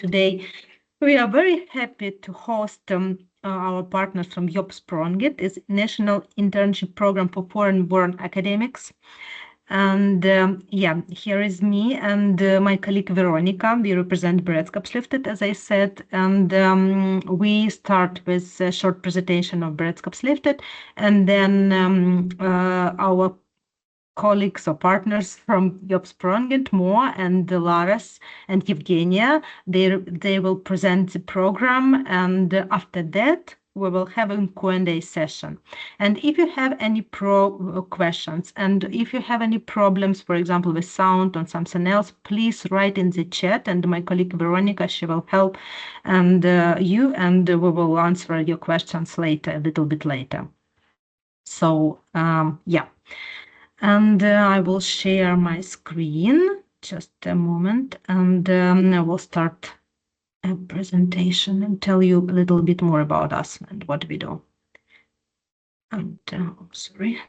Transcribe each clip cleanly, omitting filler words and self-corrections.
today. We are very happy to host our partners from Jobbsprånget. It's National Internship Program for Foreign-born academics. And here is me and my colleague Veronica. We represent Beredskapslyftet, as I said, and we start with a short presentation of Beredskapslyftet, and then our colleagues or partners from Jobbsprånget, Mo and Laras and Evgenia, they will present the program, and after that we will have a Q&A session. And if you have any questions, and if you have any problems, for example, with sound or something else, please write in the chat, and my colleague Veronica, she will help and you, and we will answer your questions later, a little bit later. So yeah. And I will share my screen, just a moment, and I will start a presentation and tell you a little bit more about us and what we do. And sorry.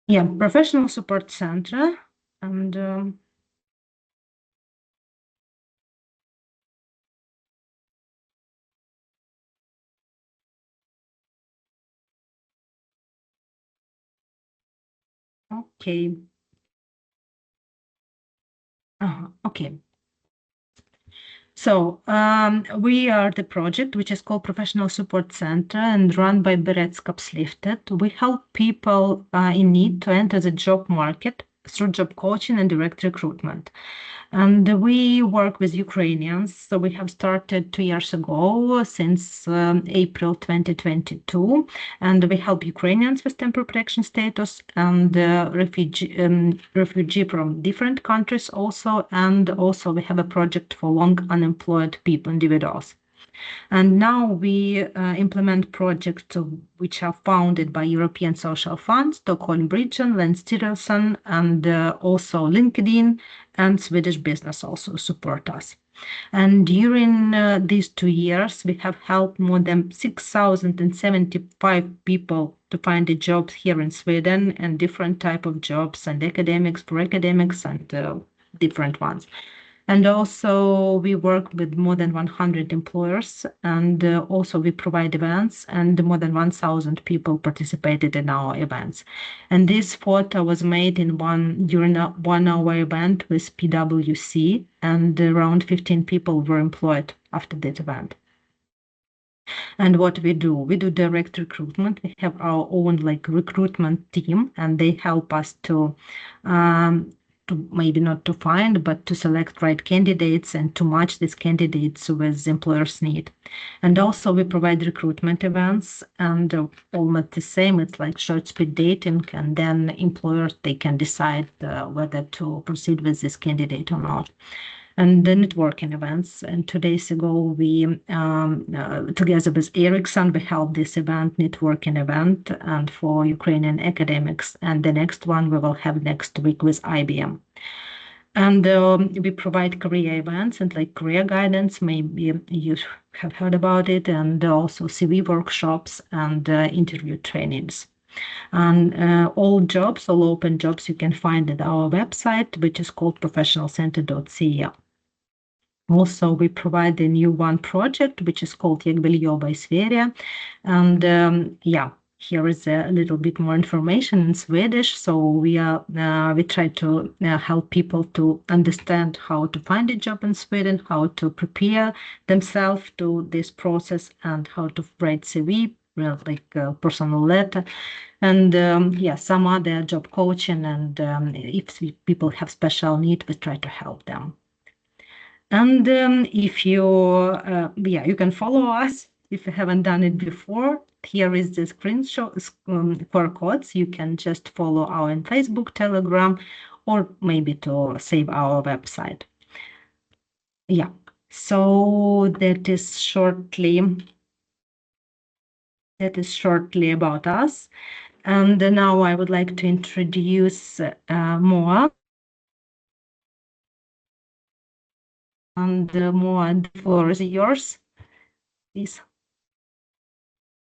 Yeah, professional support center, and okay. Okay. So we are the project which is called Professional Support Center and run by Beredskapslyftet. We help people in need to enter the job market through job coaching and direct recruitment. And we work with Ukrainians. So we have started 2 years ago, since April 2022, and we help Ukrainians with temporary protection status and refugee from different countries also. And also we have a project for long unemployed people, individuals. And now we implement projects which are funded by European Social Fund, Stockholm Region, Länsstyrelsen, and also LinkedIn and Swedish Business also support us. And during these 2 years, we have helped more than 6,075 people to find a job here in Sweden, and different type of jobs, and academics for academics and different ones. And also we work with more than 100 employers, and also we provide events, and more than 1,000 people participated in our events. And this photo was made during a 1-hour event with PwC, and around 15 people were employed after that event. And what we do direct recruitment. We have our own recruitment team, and they help us to maybe not to find, but to select right candidates and to match these candidates with employers' need. And also we provide recruitment events, and almost the same. It's like short speed dating, and then employers, they can decide whether to proceed with this candidate or not. And the networking events. And 2 days ago, we, together with Ericsson, we held this event, networking event, and for Ukrainian academics. And the next one we will have next week with IBM. And we provide career events and career guidance. Maybe you have heard about it, and also CV workshops and interview trainings. And all open jobs, you can find at our website, which is called professionalcenter.ca. Also, we provide a new one project, which is called Eligibility Sverige. And here is a little bit more information in Swedish. So we try to help people to understand how to find a job in Sweden, how to prepare themselves to this process, and how to write CV, personal letter, and some other job coaching. And if people have special need, we try to help them. And if you, you can follow us if you haven't done it before. Here is the screenshot for codes. You can just follow our Facebook, Telegram, or maybe to save our website. Yeah, so that is shortly about us. And now I would like to introduce more. And Moa, the floor is yours, please.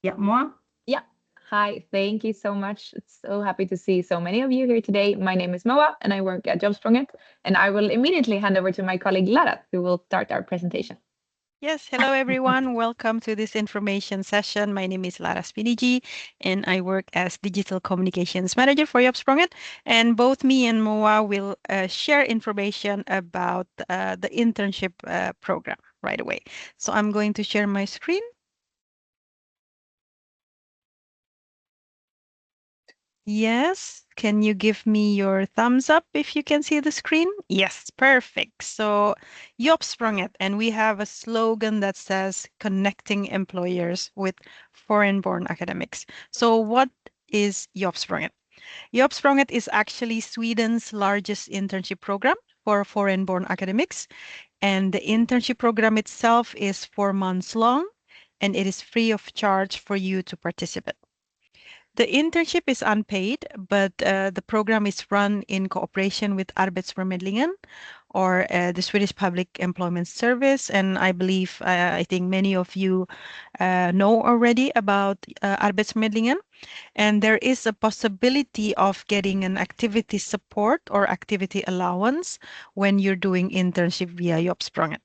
Yeah, Moa? Yeah. Hi, thank you so much. It's so happy to see so many of you here today. My name is Moa and I work at Jobbsprånget. And I will immediately hand over to my colleague Lara, who will start our presentation. Yes, hello everyone. Welcome to this information session. My name is Lara Spinigi and I work as Digital Communications Manager for Jobbsprånget. And both me and Moa will share information about the internship program right away. So I'm going to share my screen. Yes, can you give me your thumbs up if you can see the screen? Yes, perfect. So Jobbsprånget, and we have a slogan that says connecting employers with foreign-born academics. So what is Jobbsprånget? Jobbsprånget is actually Sweden's largest internship program for foreign-born academics, and the internship program itself is 4 months long, and it is free of charge for you to participate. The internship is unpaid, but the program is run in cooperation with Arbetsförmedlingen or the Swedish Public Employment Service. And I believe, I think many of you know already about Arbetsförmedlingen. And there is a possibility of getting an activity support or activity allowance when you're doing internship via Jobbsprånget.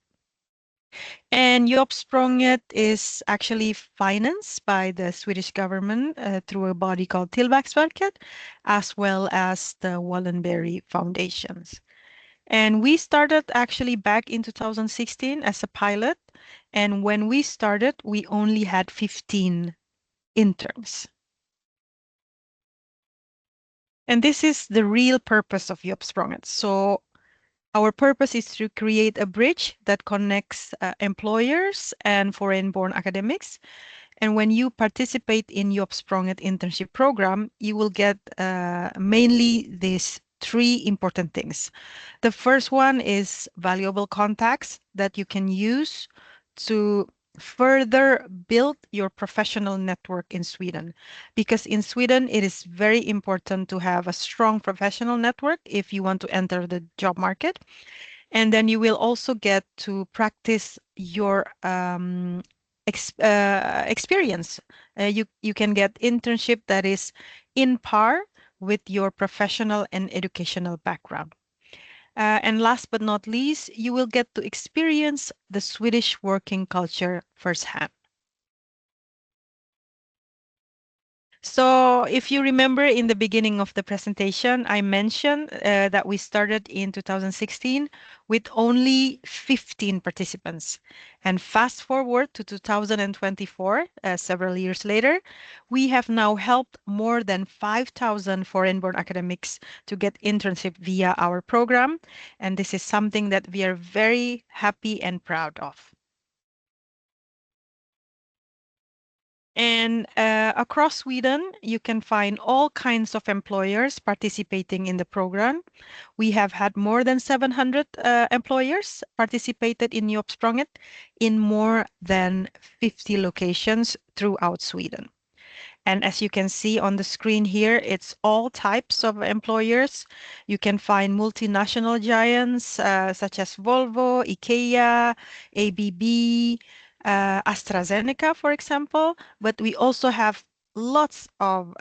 And Jobbsprånget is actually financed by the Swedish government through a body called Tillväxtverket, as well as the Wallenberg Foundations. And we started actually back in 2016 as a pilot. And when we started, we only had 15 interns. And this is the real purpose of Jobbsprånget. So our purpose is to create a bridge that connects employers and foreign-born academics. And when you participate in Jobbsprånget internship program, you will get mainly these three important things. The first one is valuable contacts that you can use to further build your professional network in Sweden. Because in Sweden, it is very important to have a strong professional network if you want to enter the job market. And then you will also get to practice your experience. You can get internship that is in par with your professional and educational background. And last but not least, you will get to experience the Swedish working culture firsthand. So if you remember in the beginning of the presentation, I mentioned that we started in 2016 with only 15 participants. And fast forward to 2024, several years later, we have now helped more than 5,000 foreign-born academics to get internship via our program. And this is something that we are very happy and proud of. And across Sweden, you can find all kinds of employers participating in the program. We have had more than 700 employers participated in Jobbsprånget in more than 50 locations throughout Sweden. And as you can see on the screen here, it's all types of employers. You can find multinational giants such as Volvo, IKEA, ABB, AstraZeneca, for example. But we also have lots of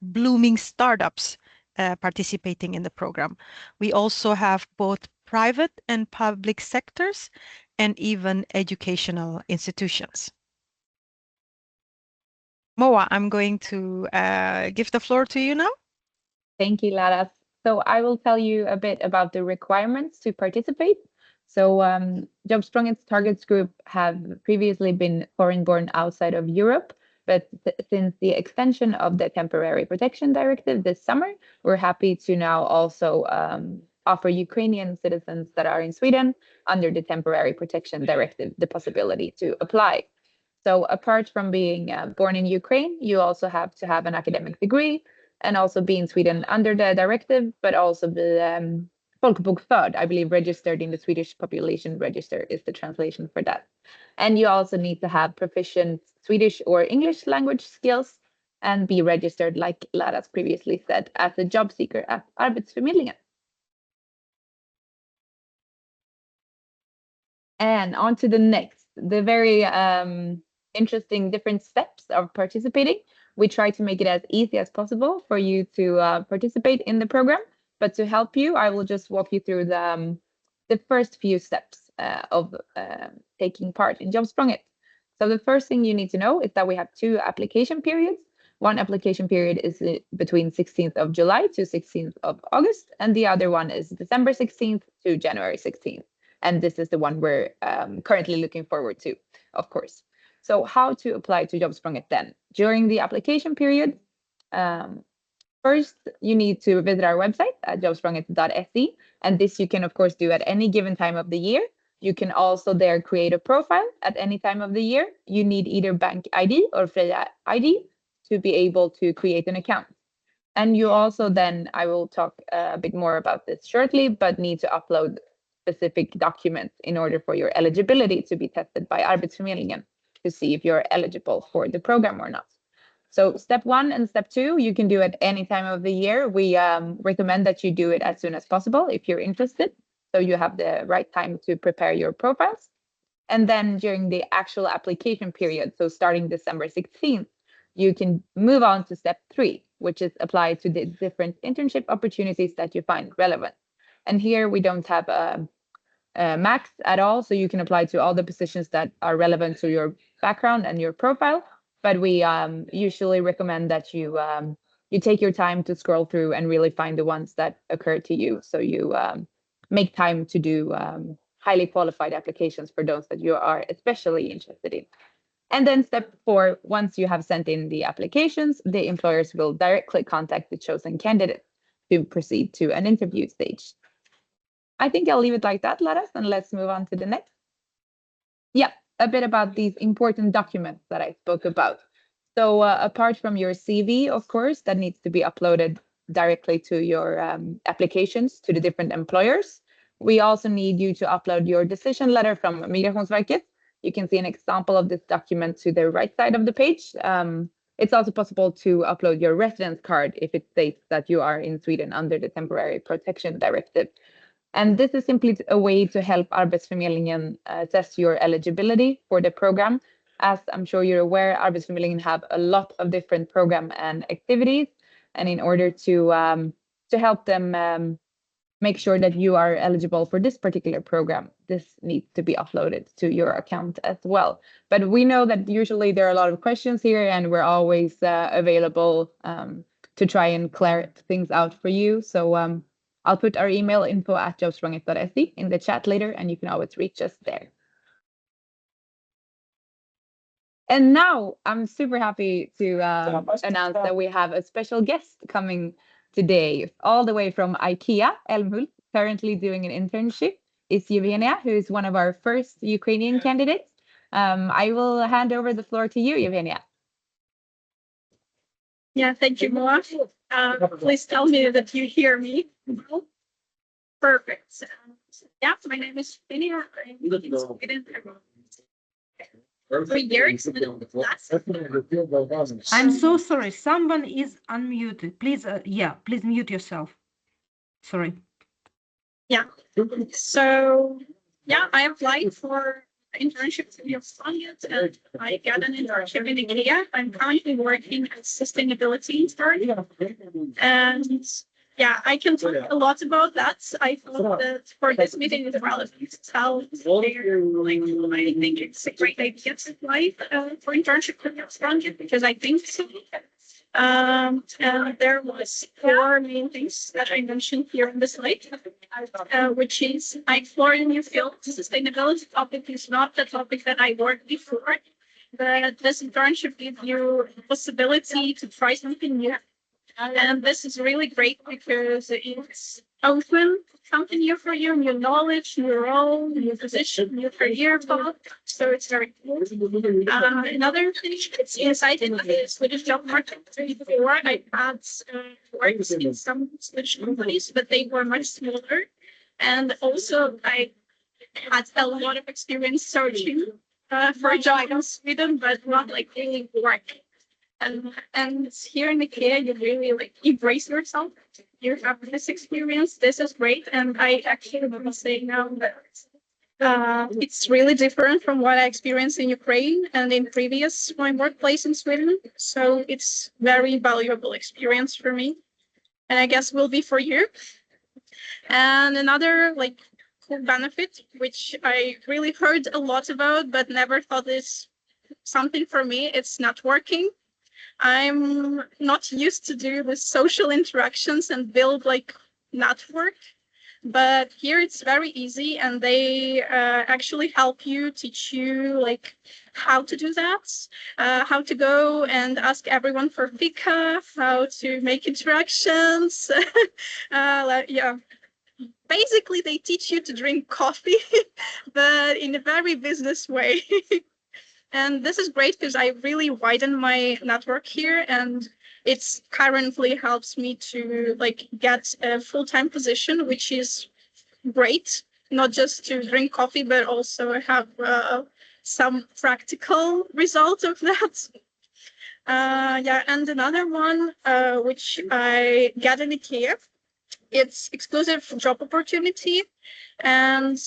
blooming startups participating in the program. We also have both private and public sectors and even educational institutions. Moa, I'm going to give the floor to you now. Thank you, Lara. So I will tell you a bit about the requirements to participate. So Jobbsprånget's targets group have previously been foreign-born outside of Europe, but since the extension of the Temporary Protection Directive this summer, we're happy to now also offer Ukrainian citizens that are in Sweden under the Temporary Protection Directive the possibility to apply. So apart from being born in Ukraine, you also have to have an academic degree and also be in Sweden under the directive, but also be folkbokförd, I believe registered in the Swedish population register is the translation for that. And you also need to have proficient Swedish or English language skills and be registered, like Laras previously said, as a job seeker at Arbetsförmedlingen. And on to the next, the very interesting different steps of participating. We try to make it as easy as possible for you to participate in the program. But to help you, I will just walk you through the first few steps of taking part in Jobbsprånget. So the first thing you need to know is that we have 2 application periods. One application period is between 16th of July to 16th of August, and the other one is December 16th to January 16th. And this is the one we're currently looking forward to, of course. So how to apply to Jobbsprånget then? During the application period, first, you need to visit our website at jobbsprånget.se. And this you can, of course, do at any given time of the year. You can also there create a profile at any time of the year. You need either bank ID or Freja ID to be able to create an account. And you also then, I will talk a bit more about this shortly, but need to upload specific documents in order for your eligibility to be tested by Arbetsförmedlingen to see if you're eligible for the program or not. So step 1 and step 2, you can do at any time of the year. We recommend that you do it as soon as possible if you're interested, so you have the right time to prepare your profiles. And then during the actual application period, so starting December 16th, you can move on to step 3, which is apply to the different internship opportunities that you find relevant. And here we don't have a max at all, so you can apply to all the positions that are relevant to your background and your profile. But we usually recommend that you take your time to scroll through and really find the ones that occur to you. So you make time to do highly qualified applications for those that you are especially interested in. And then step 4, once you have sent in the applications, the employers will directly contact the chosen candidate to proceed to an interview stage. I think I'll leave it like that, Laras, and let's move on to the next. Yeah, a bit about these important documents that I spoke about. So apart from your CV, of course, that needs to be uploaded directly to your applications to the different employers. We also need you to upload your decision letter from Migrationsverket. You can see an example of this document to the right side of the page. It's also possible to upload your residence card if it states that you are in Sweden under the Temporary Protection Directive. And this is simply a way to help Arbetsförmedlingen assess your eligibility for the program. As I'm sure you're aware, Arbetsförmedlingen have a lot of different program and activities. And in order to help them make sure that you are eligible for this particular program, this needs to be uploaded to your account as well. But we know that usually there are a lot of questions here, and we're always available to try and clear things out for you. So I'll put our email info at jobbsprånget.se in the chat later, and you can always reach us there. And now I'm super happy to announce that we have a special guest coming today, all the way from IKEA, Älmhult, currently doing an internship, is Eugenia, who is one of our first Ukrainian candidates. I will hand over the floor to you, Eugenia. Yeah, thank you, Moa. Please tell me that you hear me. Perfect. Yeah, my name is Eugenia. I'm in Sweden. 3 years. I'm so sorry. Someone is unmuted. Please, please mute yourself. Sorry. Yeah. So, yeah, I applied for internship in Jobbsprånget, and I got an internship in IKEA. I'm currently working as sustainability intern. And yeah, I can talk a lot about that. I thought that for this meeting it's relevant to tell I think it's a great idea to apply for internship in Jobbsprånget because I think so. And there was 4 main things that I mentioned here in the slide, which is I explore a new field. Sustainability topic is not the topic that I worked before, but this internship gives you the possibility to try something new. And this is really great because it's open something new for you, new knowledge, new role, new position, new career path. So it's very cool. Another thing is inside the Swedish job market. Before I had worked in some Swedish companies, but they were much smaller. And also I had a lot of experience searching for a job in Sweden, but not like really working. And here in IKEA, you really embrace yourself. You have this experience. This is great, and I actually will say now that It's really different from what I experienced in Ukraine and in my workplace in Sweden. So it's very valuable experience for me, and I guess will be for you. And another like cool benefit, which I really heard a lot about, but never thought is something for me, it's networking. I'm not used to do the social interactions and build like network, but here it's very easy, and they actually help you, teach you like how to do that, how to go and ask everyone for fika, how to make interactions. Yeah, basically they teach you to drink coffee, but in a very business way. And this is great because I really widen my network here, and it's currently helps me to like get a full-time position, which is great, not just to drink coffee, but also have some practical result of that. Yeah, and another one which I get in IKEA, it's exclusive job opportunity, and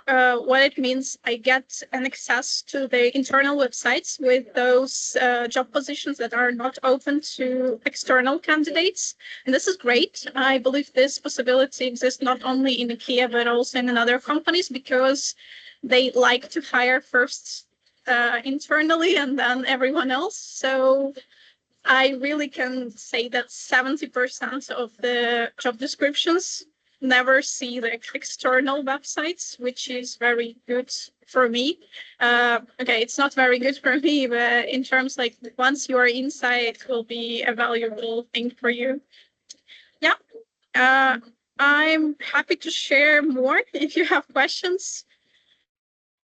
what it means, I get an access to the internal websites with those job positions that are not open to external candidates. And this is great. I believe this possibility exists not only in IKEA, but also in other companies, because they like to hire first internally and then everyone else. So I really can say that 70% of the job descriptions never see the external websites, which is very good for me. Okay, it's not very good for me, but in terms like once you are inside, it will be a valuable thing for you. Yeah, I'm happy to share more if you have questions.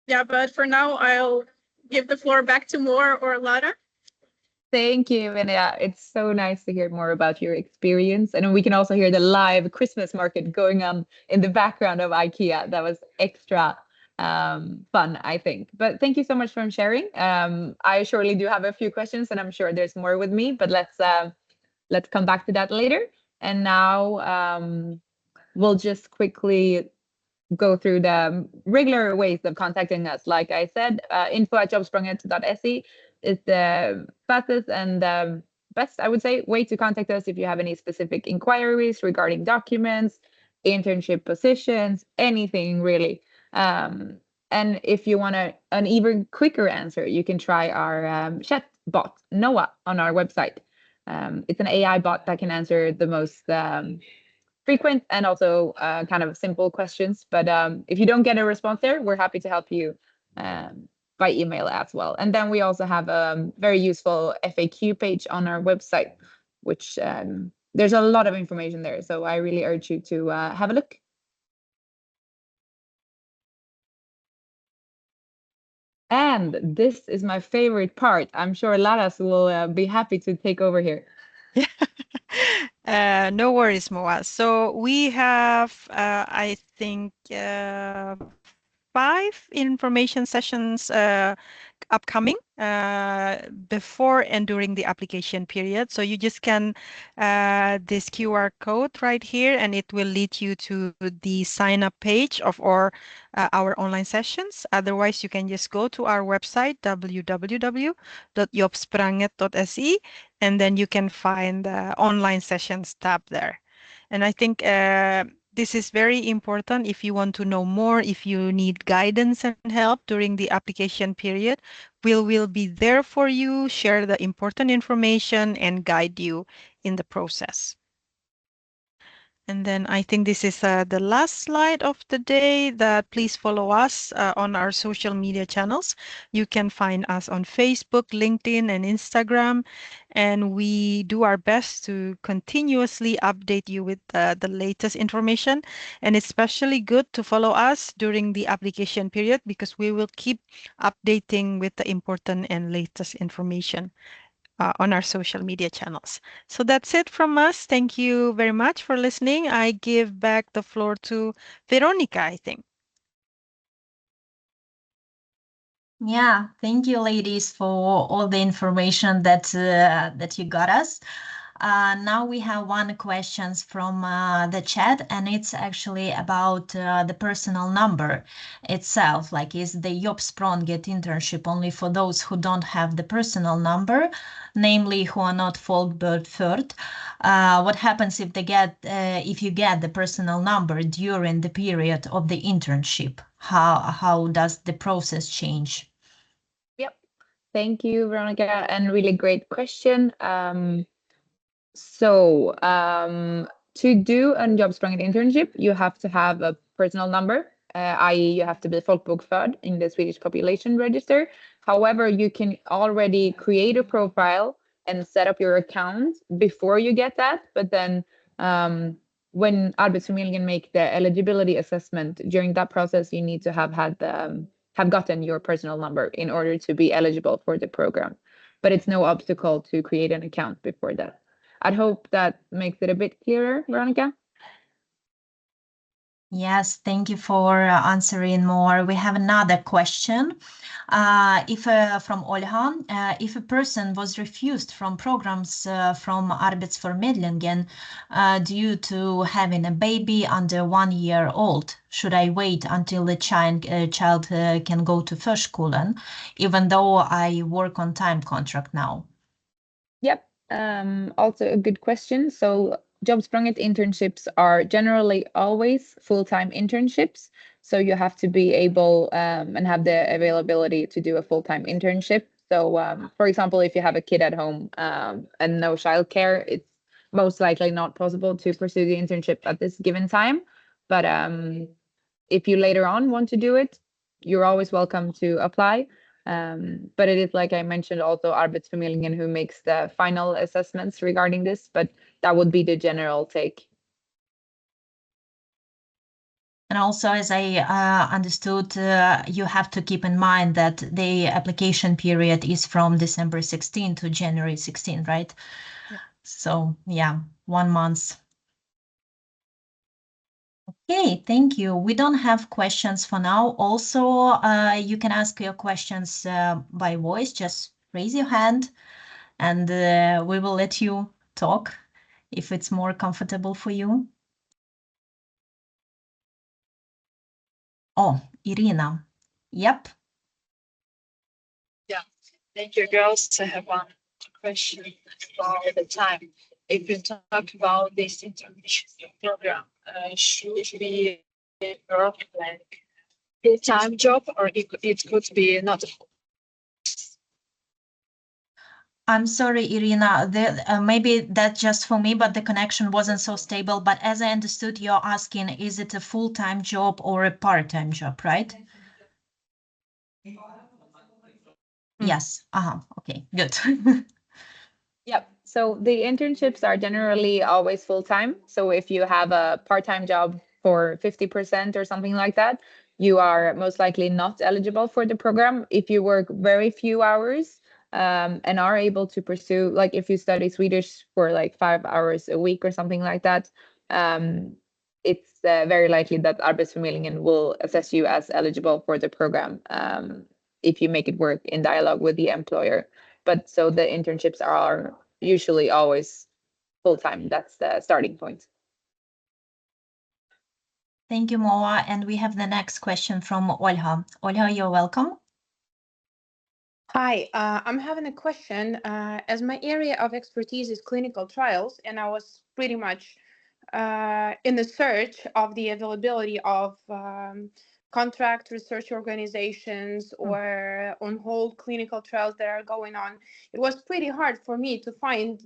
Yeah, but for now, I'll give the floor back to Moore or Lara. Thank you. And yeah, it's so nice to hear more about your experience. And we can also hear the live Christmas market going on in the background of IKEA. That was extra fun, I think. But thank you so much for sharing. I surely do have a few questions, and I'm sure there's more with me, but let's come back to that later. And now we'll just quickly go through the regular ways of contacting us. Like I said, info@jobbsprånget.se is the fastest and best, I would say, way to contact us if you have any specific inquiries regarding documents, internship positions, anything really. And if you want an even quicker answer, you can try our chat bot, Noah, on our website. It's an AI bot that can answer the most frequent and also kind of simple questions. But if you don't get a response there, we're happy to help you by email as well. And then we also have a very useful FAQ page on our website, which there's a lot of information there. So I really urge you to have a look. And this is my favorite part. I'm sure Laras will be happy to take over here. No worries, Moa. So we have, I think, 5 information sessions upcoming before and during the application period. So you just scan this QR code right here, and it will lead you to the sign up page of our online sessions. Otherwise, you can just go to our website, www.jobbsprånget.se, and then you can find the online sessions tab there. And I think this is very important if you want to know more, if you need guidance and help during the application period. We will be there for you, share the important information, and guide you in the process. And then I think this is the last slide of the day, that please follow us on our social media channels. You can find us on Facebook, LinkedIn, and Instagram. And we do our best to continuously update you with the latest information. And it's especially good to follow us during the application period, because we will keep updating with the important and latest information on our social media channels. So that's it from us. Thank you very much for listening. I give back the floor to Veronica, I think. Yeah, thank you, ladies, for all the information that you got us. Now we have one question from the chat, and it's actually about the personal number itself. Like, is the Jobbsprånget internship only for those who don't have the personal number, namely who are not folkbokförd? What happens if if you get the personal number during the period of the internship? How does the process change? Yep. Thank you, Veronica, and really great question. To do a Jobbsprånget internship, you have to have a personal number, i.e. you have to be folkbokförd in the Swedish population register. However, you can already create a profile and set up your account before you get that. But then when Arbetsförmedlingen make the eligibility assessment, during that process, you need to have gotten your personal number in order to be eligible for the program. But it's no obstacle to create an account before that. I hope that makes it a bit clearer, Veronica. Yes, thank you for answering more. We have another question. From Olha, if a person was refused from programs from Arbetsförmedlingen due to having a baby under 1 year old, should I wait until the child can go to förskolan, even though I work on time contract now? Yep. Also a good question. So Jobbsprånget internships are generally always full-time internships. So you have to be able and have the availability to do a full-time internship. So for example, if you have a kid at home and no childcare, it's most likely not possible to pursue the internship at this given time. But if you later on want to do it, you're always welcome to apply. But it is, like I mentioned, also Arbetsförmedlingen who makes the final assessments regarding this, but that would be the general take. And also, as I understood, you have to keep in mind that the application period is from December 16 to January 16, right? Yeah. So yeah, 1 month. Okay, thank you. We don't have questions for now. Also, you can ask your questions by voice. Just raise your hand and we will let you talk if it's more comfortable for you. Oh, Irina. Yep. Yeah, thank you, girls. I have one question about the time. If you talk about this internship program, should it be like full-time job, or it could be not? I'm sorry, Irina, maybe that's just for me, but the connection wasn't so stable. But as I understood, you're asking, is it a full-time job or a part-time job, right? Yes. Okay, good. Yep. So the internships are generally always full-time. So if you have a part-time job for 50% or something like that, you are most likely not eligible for the program. If you work very few hours and are able to pursue, like if you study Swedish for like 5 hours a week or something like that, it's very likely that Arbetsförmedlingen will assess you as eligible for the program if you make it work in dialogue with the employer. But so the internships are usually always full-time. That's the starting point. Thank you, Moa. And we have the next question from Olha. Olha, you're welcome. Hi, I'm having a question. As my area of expertise is clinical trials, and I was pretty much in the search of the availability of contract research organizations or on hold clinical trials that are going on, it was pretty hard for me to find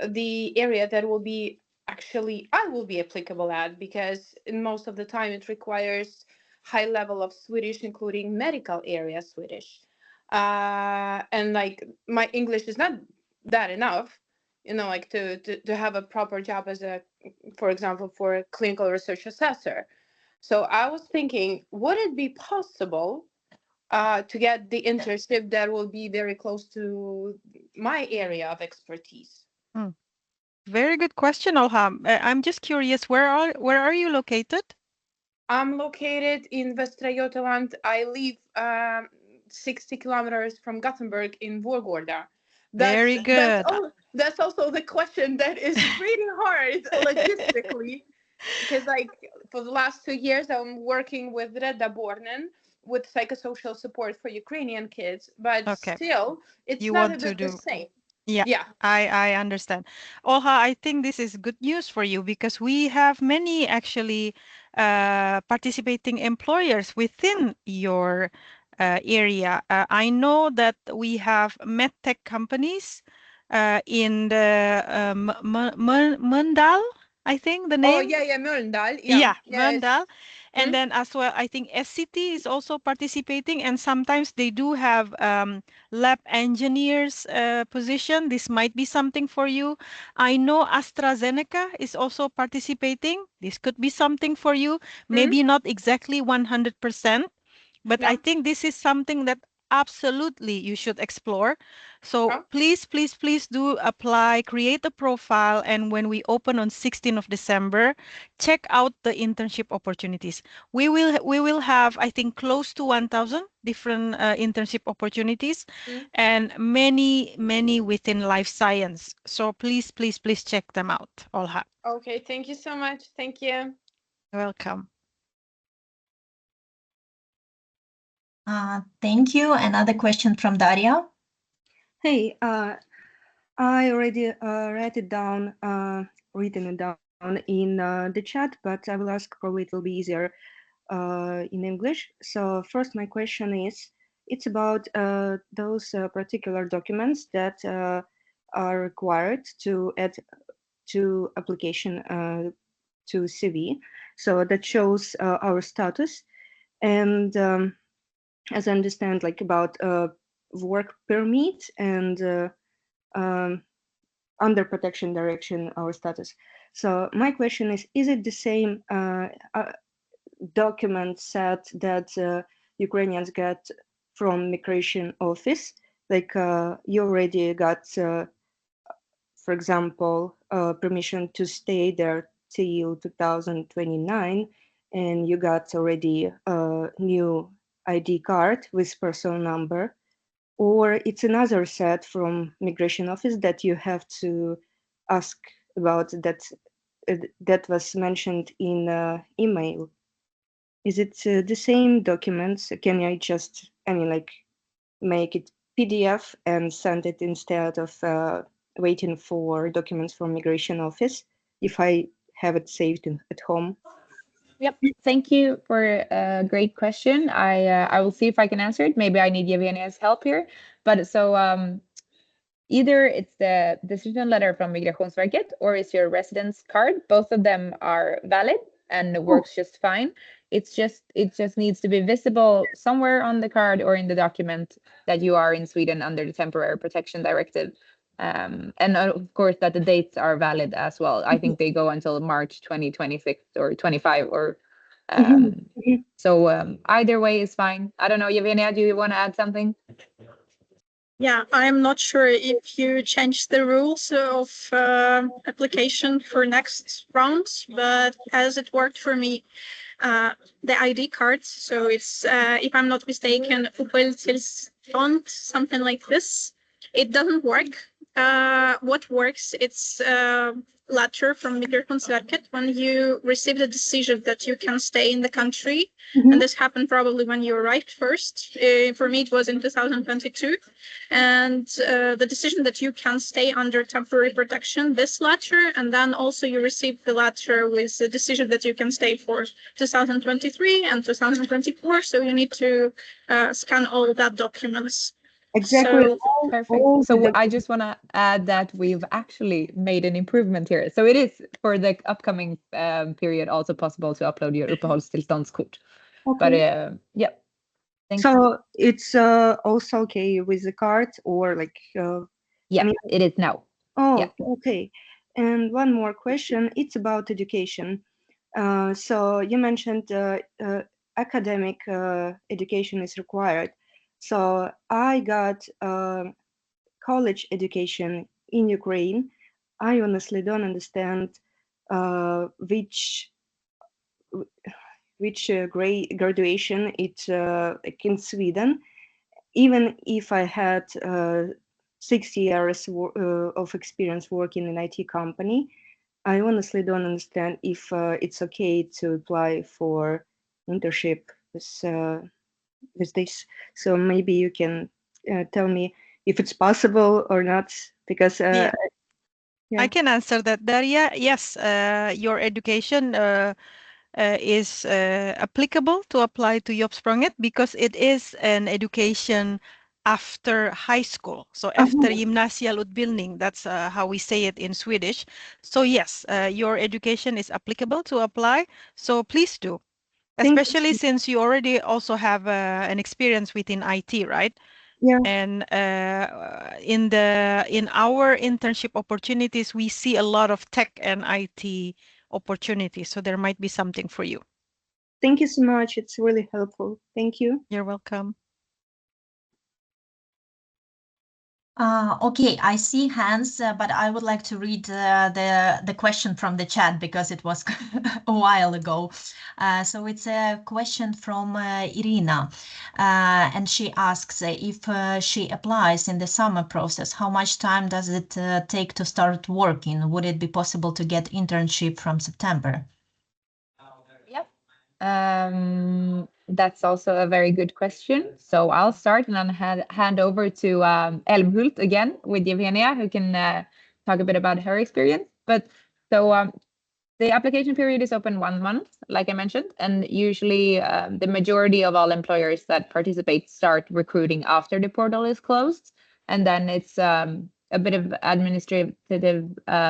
the area that will be I will be applicable at, because in most of the time it requires high level of Swedish, including medical area Swedish. And like my English is not that enough, like to have a proper job as for example, for a clinical research assessor. So I was thinking, would it be possible to get the internship that will be very close to my area of expertise? Very good question, Olha. I'm just curious, where are you located? I'm located in Västra Götaland. I live 60 kilometers from Gothenburg in Vårgårda. Very good. that's also the question that is pretty hard logistically, because like for the last 2 years I'm working with Bornen with psychosocial support for Ukrainian kids, but Okay. still it's You not want a to bit the do. same. Yeah, Yeah. I understand. Olha, I think this is good news for you because we have many actually participating employers within your area. I know that we have medtech companies in the Mölndal, I think the Oh name. yeah, Mölndal. Yeah, Yeah, Mölndal. And Mm. then as well, I think SCT is also participating, and sometimes they do have lab engineers position. This might be something for you. I know AstraZeneca is also participating. This could be something for you. Maybe not exactly 100%, but I Yeah. think this is something that absolutely you should explore. So Oh. please do apply, create a profile, and when we open on 16th of December, check out the internship opportunities. We will have, I think, close to 1,000 different internship opportunities, Mm. and many within life science. So please check them out. Olha, Okay, thank you so much. Thank you. welcome. Thank you. Another question from Daria. Hey, I already written it down in the chat, but I will ask, probably it will be easier in English. So first, my question is, it's about those particular documents that are required to add to application to CV. So that shows our status. And as I understand, like about work permit and under protection direction, our status. So my question is it the same document set that Ukrainians get from migration office? Like you already got, for example, permission to stay there till 2029, and you got already a new ID card with personal number, or it's another set from migration office that you have to ask about that was mentioned in email. Is it the same documents? Can I just, like make it PDF and send it instead of waiting for documents from migration office if I have it saved at home? Yep. Thank you for a great question. I will see if I can answer it. Maybe I need Yevgenia's help here. But so either it's the decision letter from Migrationsverket or it's your residence card. Both of them are valid and works just fine. It just needs to be visible somewhere on the card or in the document that you are in Sweden under the Temporary Protection Directive. And of course that the dates are valid as well. I think they go until March 2026 or 25 or so either way is fine. I don't know, Yevgenia, do you want to add something? Yeah, I'm not sure if you changed the rules of application for next rounds, but as it worked for me, the ID cards, so it's, if I'm not mistaken, uppehållstillstånd, something like this. It doesn't work. What works, it's letter from Migrationsverket when you receive the decision that you can stay in the country. And this happened probably when you arrived first. For me, it was in 2022. And the decision that you can stay under temporary protection, this letter, and then also you receive the letter with the decision that you can stay for 2023 and 2024. So you need to scan all that documents. Exactly. So, perfect. So I just want to add that we've actually made an improvement here. So it is for the upcoming period also possible to upload your uppehållstillståndskort. But yeah. Thanks. So it's also okay with the card or like? Yeah, it is now. Oh, Yeah. okay. And one more question. It's about education. So you mentioned academic education is required. So I got college education in Ukraine. I honestly don't understand which grade graduation it's like in Sweden. Even if I had 6 years of experience working in IT company. I honestly don't understand if it's okay to apply for internship with this. So maybe you can tell me if it's possible or not, because Yeah. yeah. I can answer that, Daria. Yes, your education is applicable to apply to Jobbsprånget because it is an education after high school. So efter gymnasialutbildning, that's how we say it in Swedish. So yes, your education is applicable to apply. So please do, especially since you already also have an experience within IT, right? Yeah. And in our internship opportunities, we see a lot of tech and IT opportunities. So there might be something for you. Thank you so much. It's really helpful. Thank you. You're welcome. Okay, I see hands, but I would like to read the question from the chat because it was a while ago. So it's a question from Irina, and she asks if she applies in the summer process, how much time does it take to start working? Would it be possible to get internship from September? Yep. That's also a very good question. So I'll start and then hand over to Elmhult again with Yevgenia, who can talk a bit about her experience. But so the application period is open 1 month, like I mentioned, and usually the majority of all employers that participate start recruiting after the portal is closed. And then it's a bit of administrative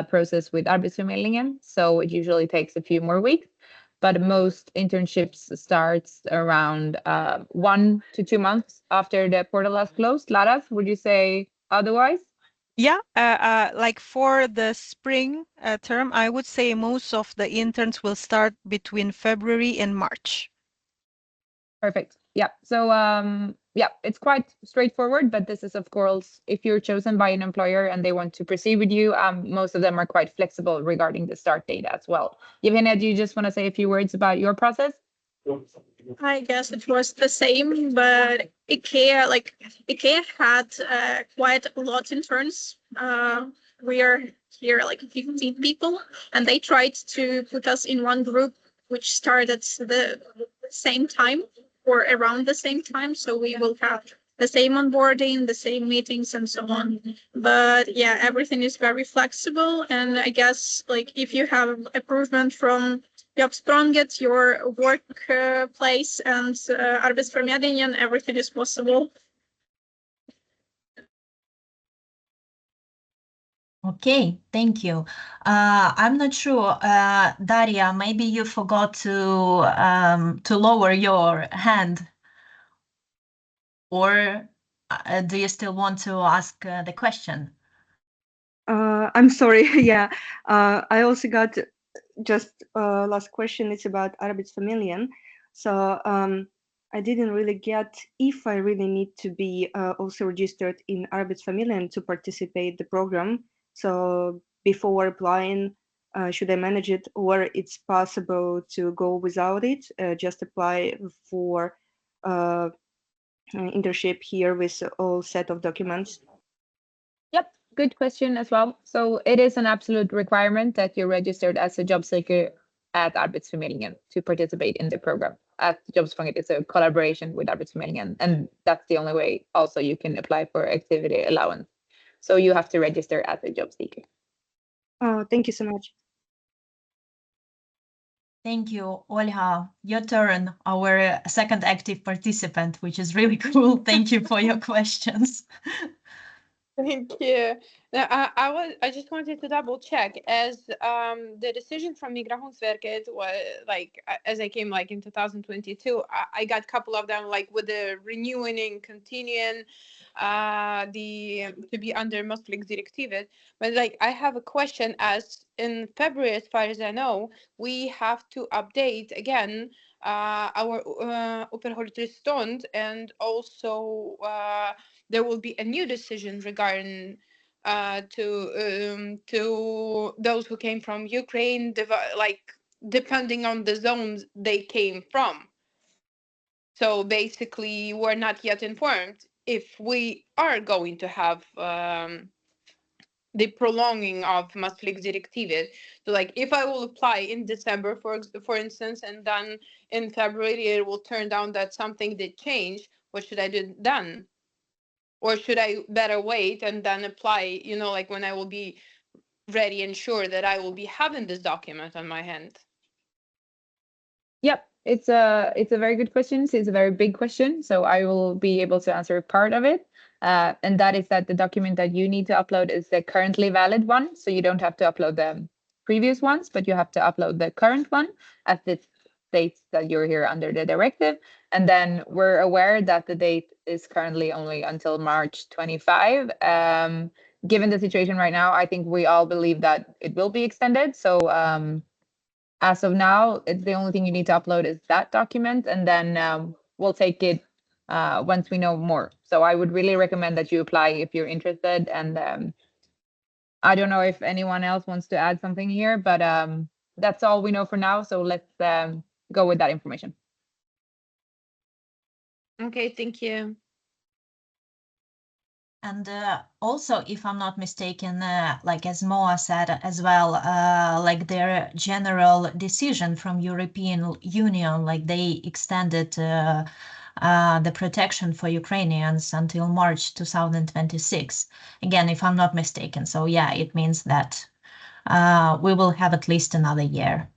process with Arbetsförmedlingen. So it usually takes a few more weeks. But most internships starts around 1 to 2 months after the portal has closed. Laras, would you say otherwise? Yeah, like for the spring term, I would say most of the interns will start between February and March. Perfect. Yeah. So yeah, it's quite straightforward, but this is of course, if you're chosen by an employer and they want to proceed with you, most of them are quite flexible regarding the start date as well. Yevgenia, do you just want to say a few words about your process? I guess it was the same, but IKEA had quite a lot of interns. We are here like 15 people, and they tried to put us in one group, which started the same time or around the same time. So we will have the same onboarding, the same meetings, and so on. But yeah, everything is very flexible, and I guess like if you have approval from Jobbsprånget, your workplace, and Arbetsförmedlingen, everything is possible. Okay, thank you. I'm not sure, Daria, maybe you forgot to lower your hand, or do you still want to ask the question? I'm sorry. Yeah, I also got just last question. It's about Arbetsförmedlingen. So I didn't really get if I really need to be also registered in Arbetsförmedlingen to participate the program. So before applying, should I manage it, or it's possible to go without it? Just apply for internship here with all set of documents. Yep, good question as well. So it is an absolute requirement that you're registered as a job seeker at Arbetsförmedlingen to participate in the program. At Jobbsprånget, it's a collaboration with Arbetsförmedlingen, and that's the only way also you can apply for activity allowance. So you have to register as a job seeker. Oh, thank you so much. Thank you, Olga. Your turn, our second active participant, which is really cool. Thank you for your questions. Thank you. Now, I just wanted to double check as the decision from Migrationsverket was like as I came like in 2022, I got a couple of them like with the renewing and continuing the to be under Massflyktsdirektivet. But like I have a question as in February, as far as I know, we have to update again our uppehållstillstånd, and also there will be a new decision regarding to those who came from Ukraine, like depending on the zones they came from. So basically, we're not yet informed if we are going to have the prolonging of massflykt directive. So like if I will apply in December, for instance, and then in February it will turn down that something did change, what should I do then? Or should I better wait and then apply, you know, like when I will be ready and sure that I will be having this document on my hand? Yep, it's a very good question. It's a very big question, so I will be able to answer part of it. And that is that the document that you need to upload is the currently valid one. So you don't have to upload the previous ones, but you have to upload the current one as it states that you're here under the directive. And then we're aware that the date is currently only until March 25. Given the situation right now, I think we all believe that it will be extended. So as of now, it's the only thing you need to upload is that document, and then we'll take it once we know more. So I would really recommend that you apply if you're interested. And I don't know if anyone else wants to add something here, but that's all we know for now. So let's go with that information. Okay, thank you. And also, if I'm not mistaken, like as Moa said as well, like their general decision from European Union, like they extended the protection for Ukrainians until March 2026. Again, if I'm not mistaken. So yeah, it means that we will have at least another year.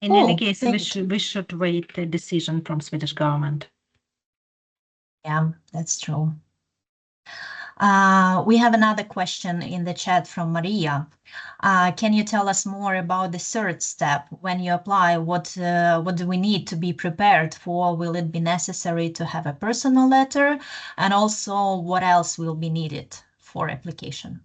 In any case, we should wait the decision from Swedish government. Yeah, that's true. We have another question in the chat from Maria. Can you tell us more about the third step? When you apply, what do we need to be prepared for? Will it be necessary to have a personal letter? And also, what else will be needed for application?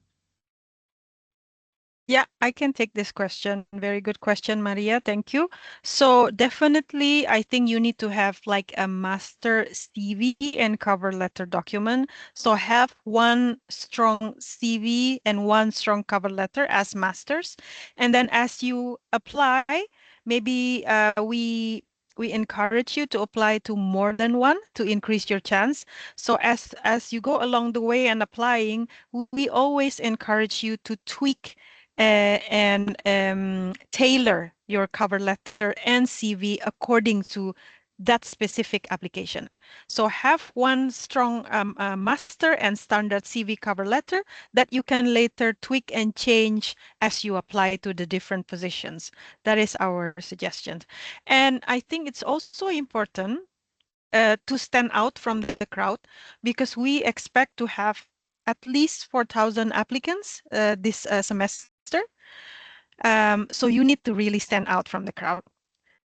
Yeah, I can take this question. Very good question, Maria. Thank you. So definitely, I think you need to have like a master CV and cover letter document. So have one strong CV and one strong cover letter as masters. And then as you apply, maybe we encourage you to apply to more than one to increase your chance. So as you go along the way and applying, we always encourage you to tweak and tailor your cover letter and CV according to that specific application. So have one strong master and standard CV cover letter that you can later tweak and change as you apply to the different positions. That is our suggestion. And I think it's also important to stand out from the crowd because we expect to have at least 4,000 applicants this semester. So you need to really stand out from the crowd.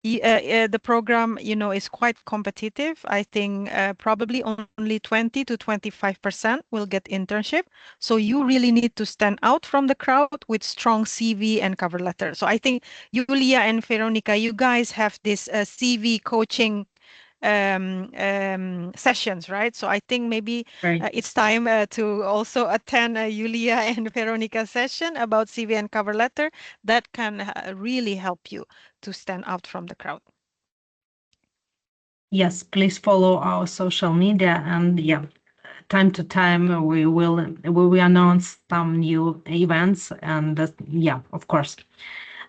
The program, is quite competitive. I think probably only 20 to 25% will get internship. So you really need to stand out from the crowd with strong CV and cover letter. So I think Julia and Veronica, you guys have this CV coaching sessions, right? So I think maybe it's time to also attend Julia and Veronica's session about CV and cover letter. That can really help you to stand out from the crowd. Yes, please follow our social media, and yeah, time to time we will announce some new events, and yeah, of course.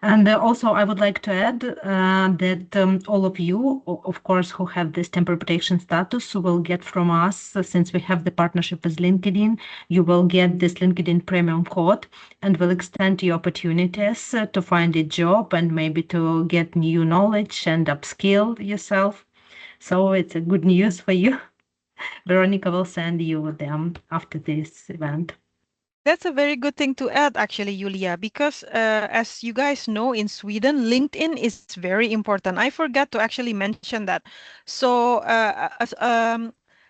And also, I would like to add that all of you, of course, who have this temporary protection status will get from us, since we have the partnership with LinkedIn, you will get this LinkedIn premium code and will extend your opportunities to find a job and maybe to get new knowledge and upskill yourself. So it's a good news for you. Veronica will send you them after this event. That's a very good thing to add, actually, Julia, because as you guys know, in Sweden, LinkedIn is very important. I forgot to actually mention that. So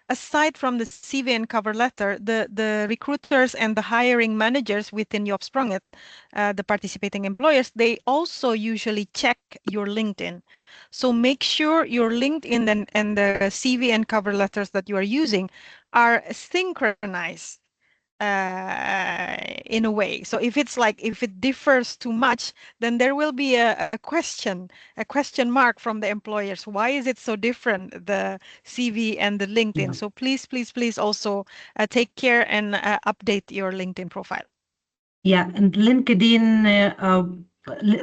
aside from the CV and cover letter, the recruiters and the hiring managers within Jobbsprånget, the participating employers, they also usually check your LinkedIn. So make sure your LinkedIn and the CV and cover letters that you are using are synchronized in a way. So if it's like, if it differs too much, then there will be a question mark from the employers. Why is it so different, the CV and the LinkedIn? Yeah. So please also take care and update your LinkedIn profile. Yeah, and LinkedIn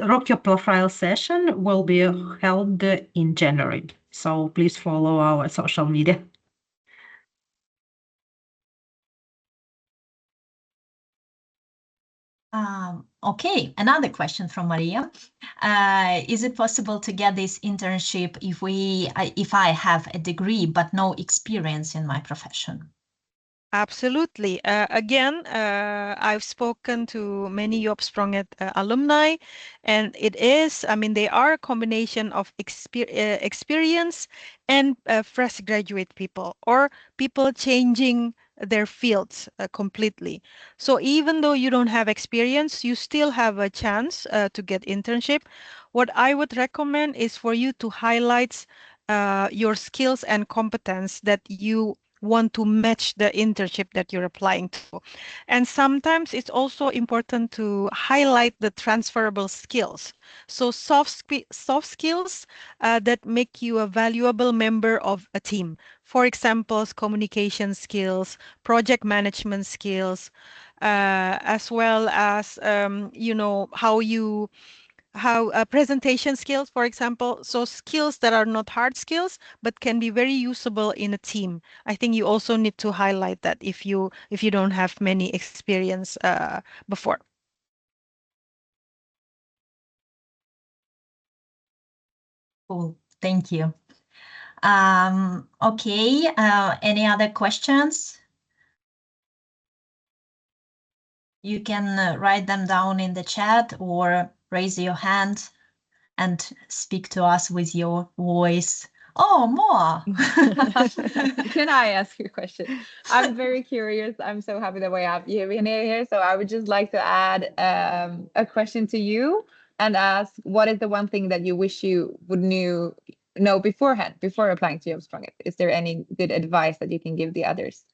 Rock Your Profile session will be held in January. So please follow our social media. Okay, another question from Maria. Is it possible to get this internship if I have a degree but no experience in my profession? Absolutely. Again, I've spoken to many Jobbsprånget alumni, and they are a combination of experience and fresh graduate people, or people changing their fields completely. So even though you don't have experience, you still have a chance to get internship. What I would recommend is for you to highlight your skills and competence that you want to match the internship that you're applying to. And sometimes it's also important to highlight the transferable skills. So soft skills that make you a valuable member of a team. For example, communication skills, project management skills, as well as how presentation skills, for example. So skills that are not hard skills but can be very usable in a team. I think you also need to highlight that if you don't have many experience before. Cool, thank you. Okay, any other questions? You can write them down in the chat or raise your hand and speak to us with your voice. Oh, more. Can I ask you a question? I'm very curious. I'm so happy that we have Evgenia here. So I would just like to add a question to you and ask, what is the one thing that you wish you would know beforehand, before applying to Jobbsprånget? Is there any good advice that you can give the others?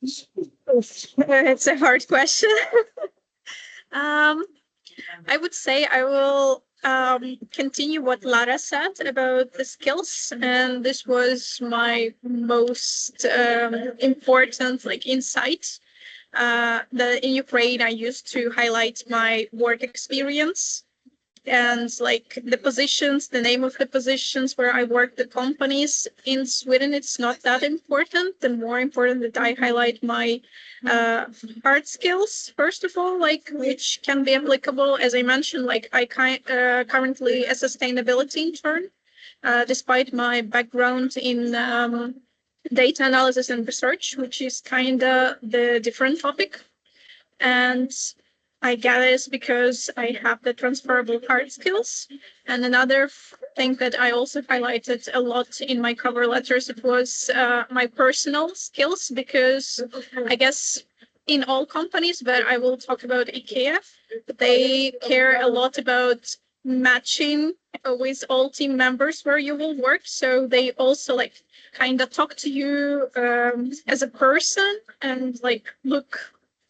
It's a hard question. I would say I will continue what Lara said about the skills, and this was my most important insight. That in Ukraine I used to highlight my work experience and the positions, the name of the positions where I work, the companies. In Sweden, it's not that important. The more important that I highlight my hard skills, first of all, which can be applicable, as I mentioned, I currently a sustainability intern, despite my background in data analysis and research, which is kind of the different topic. And I get this because I have the transferable hard skills. And another thing that I also highlighted a lot in my cover letters, it was my personal skills, because I guess in all companies, but I will talk about IKEA, they care a lot about matching with all team members where you will work. So they also kind of talk to you as a person and look,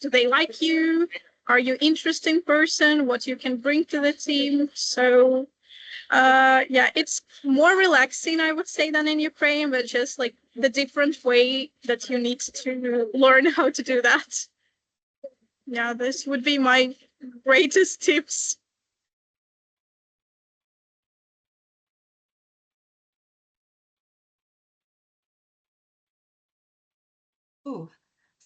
do they like you? Are you interesting person? What you can bring to the team? So yeah, it's more relaxing, I would say, than in Ukraine, but just the different way that you need to learn how to do that. Yeah, this would be my greatest tips. Ooh,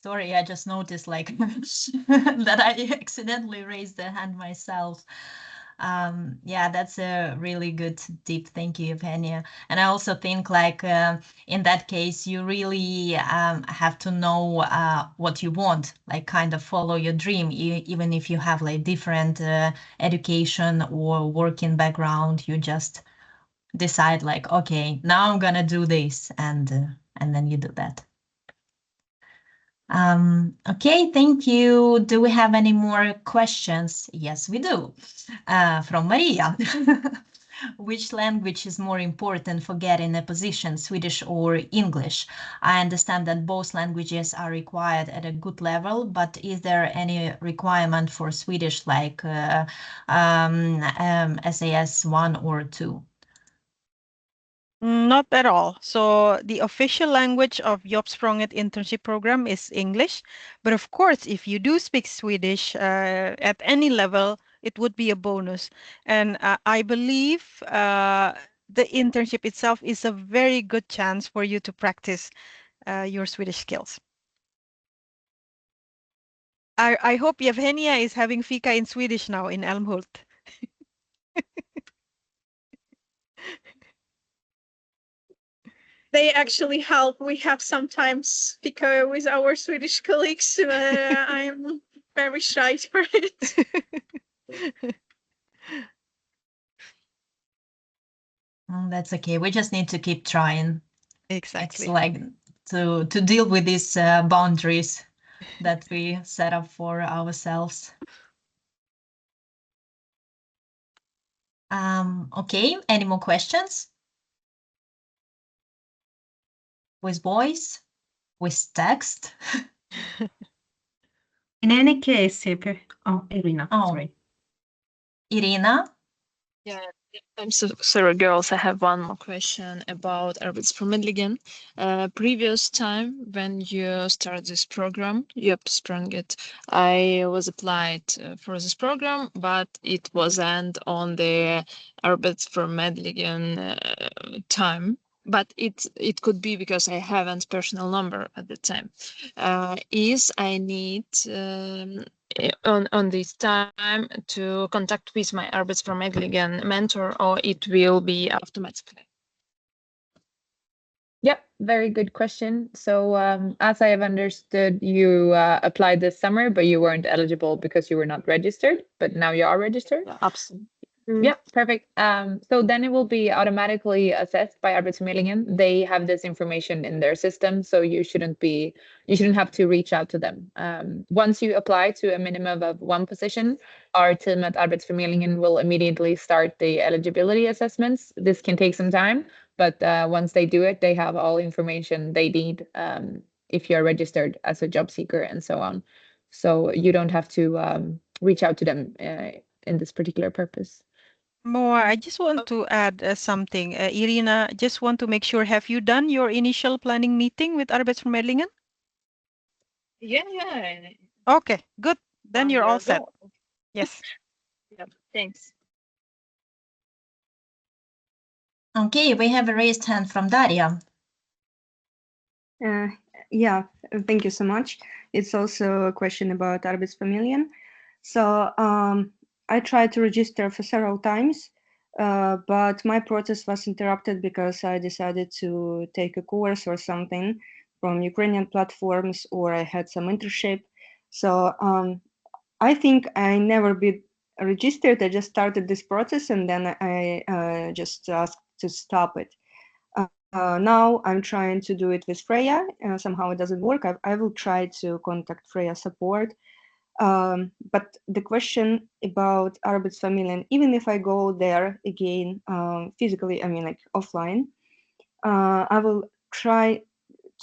sorry, I just noticed that I accidentally raised the hand myself. Yeah, that's a really good tip. Thank you, Evgenia. And I also think in that case, you really have to know what you want, kind of follow your dream, even if you have different education or working background. You just decide okay, now I'm gonna do this, and then you do that. Okay, thank you. Do we have any more questions? Yes, we do. From Maria. Which language is more important for getting a position, Swedish or English? I understand that both languages are required at a good level, but is there any requirement for Swedish like SAS 1 or 2? Not at all. So the official language of Jobbsprånget internship program is English. But of course, if you do speak Swedish at any level, it would be a bonus. And I believe the internship itself is a very good chance for you to practice your Swedish skills. I hope Yevgenia is having fika in Swedish now in Älmhult. They actually help. We have sometimes fika with our Swedish colleagues. I'm very shy for it. That's okay. We just need to keep trying. Exactly. It's like to deal with these boundaries that we set up for ourselves. Okay, any more questions? With voice? With text? In any case, Irina, sorry. Irina? Yeah, I'm so sorry, girls. I have one more question about Arbetsförmedlingen. Previous time when you started this program, Jobbsprånget, I was applied for this program, but it wasn't on the Arbetsförmedlingen time. But it could be because I haven't personal number at the time. Is I need on this time to contact with my Arbetsförmedlingen mentor, or it will be automatically? Yep, very good question. So as I have understood, you applied this summer, but you weren't eligible because you were not registered, but now you are registered? Yeah, absolutely. Yeah, perfect. So then it will be automatically assessed by Arbetsförmedlingen. They have this information in their system, so you shouldn't have to reach out to them. Once you apply to a minimum of one position, our team at Arbetsförmedlingen will immediately start the eligibility assessments. This can take some time, but once they do it, they have all information they need if you're registered as a job seeker and so on. So you don't have to reach out to them in this particular purpose. Moa, I just want to add something. Irina, just want to make sure, have you done your initial planning meeting with Arbetsförmedlingen? Yeah. Okay, good. Then 1 you're year all set. ago. Yes. Yeah, thanks. Okay, we have a raised hand from Daria. Yeah, thank you so much. It's also a question about Arbetsförmedlingen. So I tried to register for several times, but my process was interrupted because I decided to take a course or something from Ukrainian platforms, or I had some internship. So I think I never been registered. I just started this process and then I just asked to stop it. Now I'm trying to do it with Freya. Somehow it doesn't work. I will try to contact Freya support. But the question about Arbetsförmedlingen, even if I go there again physically, I mean like offline, I will try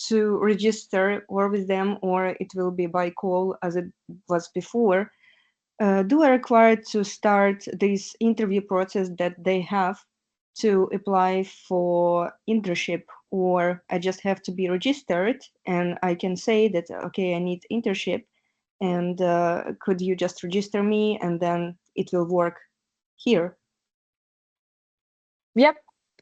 to register or with them, or it will be by call as it was before. Do I require to start this interview process that they have to apply for internship, or I just have to be registered and I can say that, okay, I need internship, and could you just register me and then it will work here? Yep.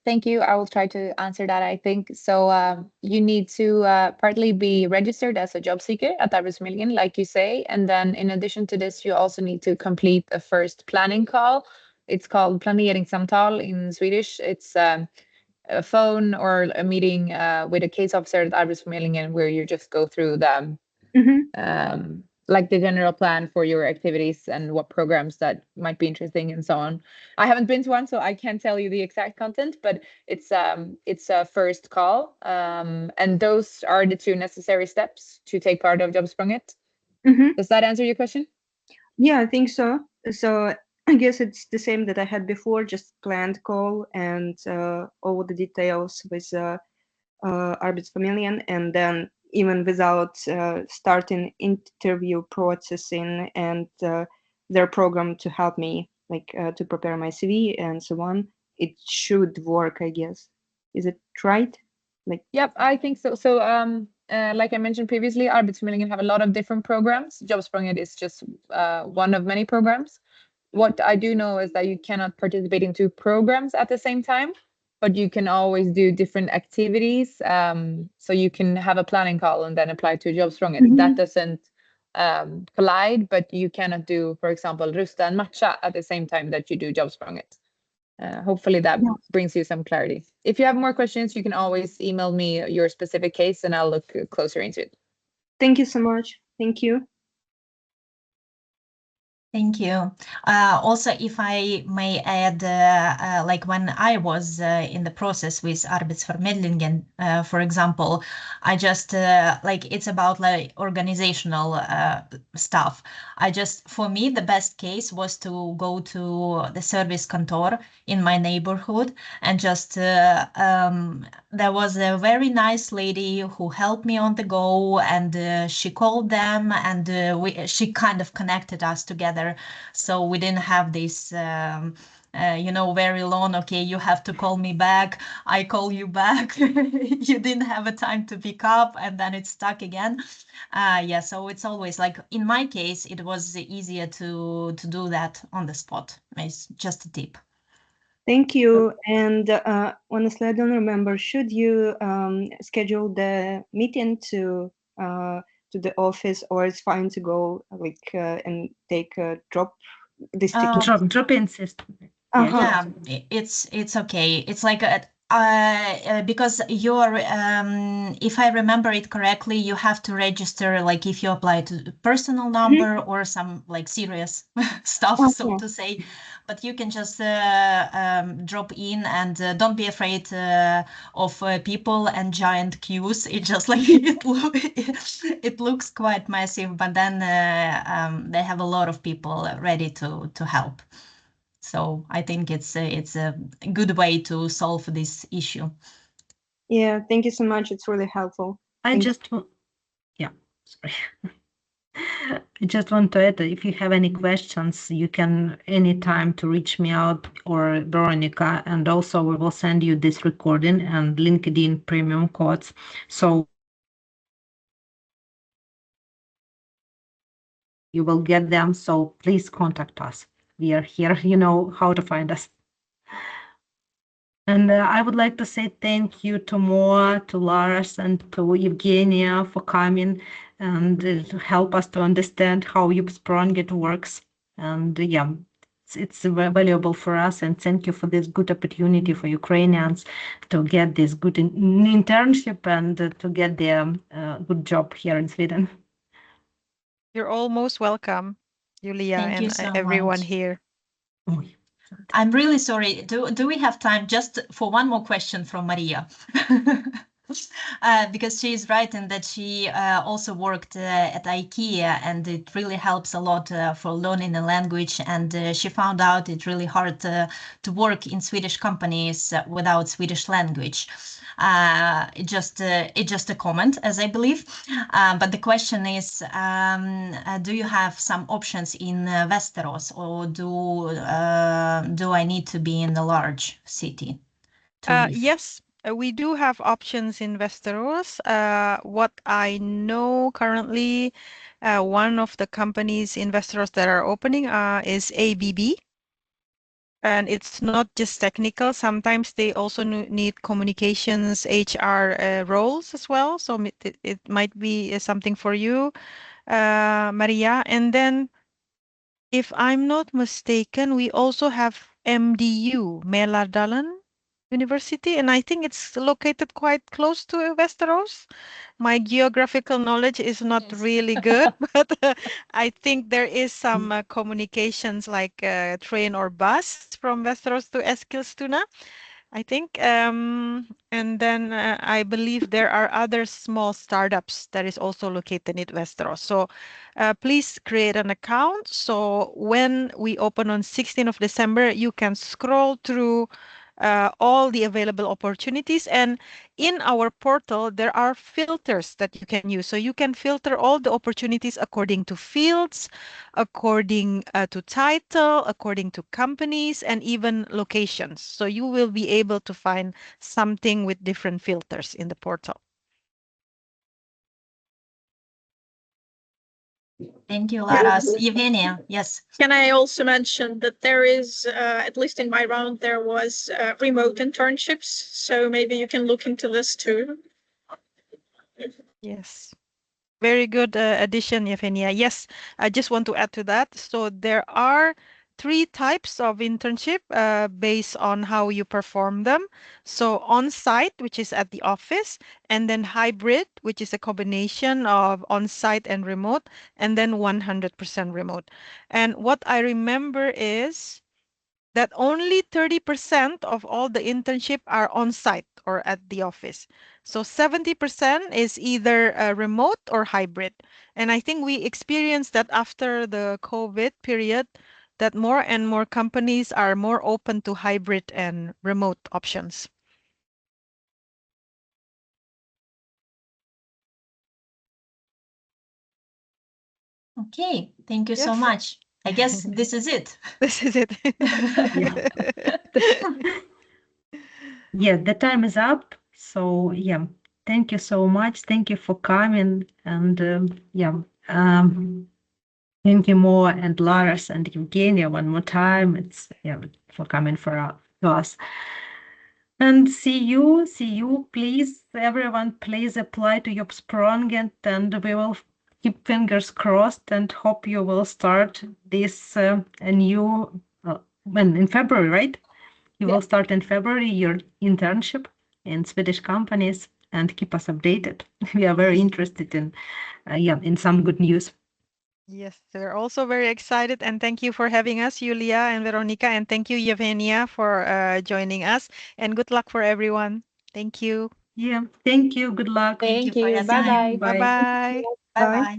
Thank you. I will try to answer that, I think. So you need to partly be registered as a job seeker at Arbetsförmedlingen, like you say. And then in addition to this, you also need to complete a first planning call. It's called planeringssamtal in Swedish. It's a phone or a meeting with a case officer at Arbetsförmedlingen where you just go through the like the general plan for your activities and what programs that might be interesting and so on. I haven't been to one, so I can't tell you the exact content, but it's a first call, and those are the two necessary steps to take part of Jobbsprånget. Does that answer your question? Yeah, I think so. So I guess it's the same that I had before, just planned call and all the details with Arbetsförmedlingen, and then even without starting interview processing and their program to help me, like to prepare my CV and so on, it should work, I guess. Is it right? Like, Yep, I think so. So, like I mentioned previously, Arbetsförmedlingen have a lot of different programs. Jobbsprånget is just one of many programs. What I do know is that you cannot participate in two programs at the same time, but you can always do different activities. So you can have a planning call and then apply to Jobbsprånget. That doesn't collide, but you cannot do, for example, Rusta and Matcha at the same time that you do Jobbsprånget. Hopefully that brings you some clarity. If you have more questions, you can always email me your specific case and I'll look closer into it. thank you so much. Thank you. Thank you. Also, if I may add, like when I was in the process with Arbetsförmedlingen, for example, I just like it's about like organizational stuff. For me, the best case was to go to the service kontor in my neighborhood and just there was a very nice lady who helped me on the go, and she called them, and she kind of connected us together. So we didn't have this, very long, okay, you have to call me back, I call you back. You didn't have a time to pick up, and then it's stuck again. Yeah, so it's always like, in my case, it was easier to do that on the spot. It's just a tip. Thank you. And honestly, I don't remember. Should you schedule the meeting to the office, or it's fine to go like and take a drop this ticket? Drop-in system. Yeah, it's okay. It's like because you're if I remember it correctly, you have to register, like if you apply to the personal number or some like serious stuff, so to say. But you can just drop in, and don't be afraid of people and giant queues. It just like it looks quite massive, but then they have a lot of people ready to help. So I think it's a good way to solve this issue. Yeah, thank you so much. It's really helpful. I just want to add that if you have any questions, you can anytime to reach me out or Veronica, and also we will send you this recording and LinkedIn premium codes. So you will get them. So please contact us. We are here. You know how to find us. And I would like to say thank you to Moa, to Lars, and to Evgenia for coming and to help us to understand how Jobbsprånget works. And yeah, it's valuable for us. And thank you for this good opportunity for Ukrainians to get this good internship and to get their good job here in Sweden. You're all most welcome, Julia, Thank you and so everyone much. here. Oh, I'm really sorry. Do we have time just for one more question from Maria? Because she's right in that she also worked at IKEA, and it really helps a lot for learning a language. And she found out it's really hard to work in Swedish companies without Swedish language. It's just a comment, as I believe. But the question is, do you have some options in Västerås, or do I need to be in a large city? Yes, we do have options in Västerås. What I know currently, one of the companies in Västerås that are opening is ABB. And it's not just technical. Sometimes they also need communications, HR roles as well. So it might be something for you, Maria. And then, if I'm not mistaken, we also have MDU, Mälardalen University, and I think it's located quite close to Västerås. My geographical knowledge is not really good, but I think there is some communications like train or bus from Västerås to Eskilstuna. I think, and then I believe there are other small startups that is also located in Westeros. So please create an account. So when we open on 16th of December, you can scroll through all the available opportunities. And in our portal, there are filters that you can use. So you can filter all the opportunities according to fields, according to title, according to companies, and even locations. So you will be able to find something with different filters in the portal. Thank you, Laras. Evgenia, yes. Can I also mention that there is, at least in my round, there was remote internships. So maybe you can look into this too. Yes. Very good addition, Evgenia. Yes, I just want to add to that. So there are 3 types of internship based on how you perform them. So on-site, which is at the office, and then hybrid, which is a combination of on-site and remote, and then 100% remote. And what I remember is that only 30% of all the internship are on-site or at the office. So 70% is either remote or hybrid. And I think we experienced that after the COVID period, that more and more companies are more open to hybrid and remote options. Okay, thank you so Yes. much. I guess this is it. This is it. Yeah, the time is up. So yeah, thank you so much. Thank you for coming. And thank you Mo and Laras and Evgenia one more time. It's for coming for us. And see you. Please, everyone, please apply to Jobbsprånget, and we will keep fingers crossed and hope you will start this a new when in February, right? You will start in February your internship in Swedish companies, and keep us updated. We are very interested in in some good news. Yes, we're also very excited, and thank you for having us, Julia and Veronica, and thank you, Yevgenia, for joining us, and good luck for everyone. Thank you. Yeah, thank you. Good luck. Thank you for your Bye time. bye. Bye-bye. Bye bye.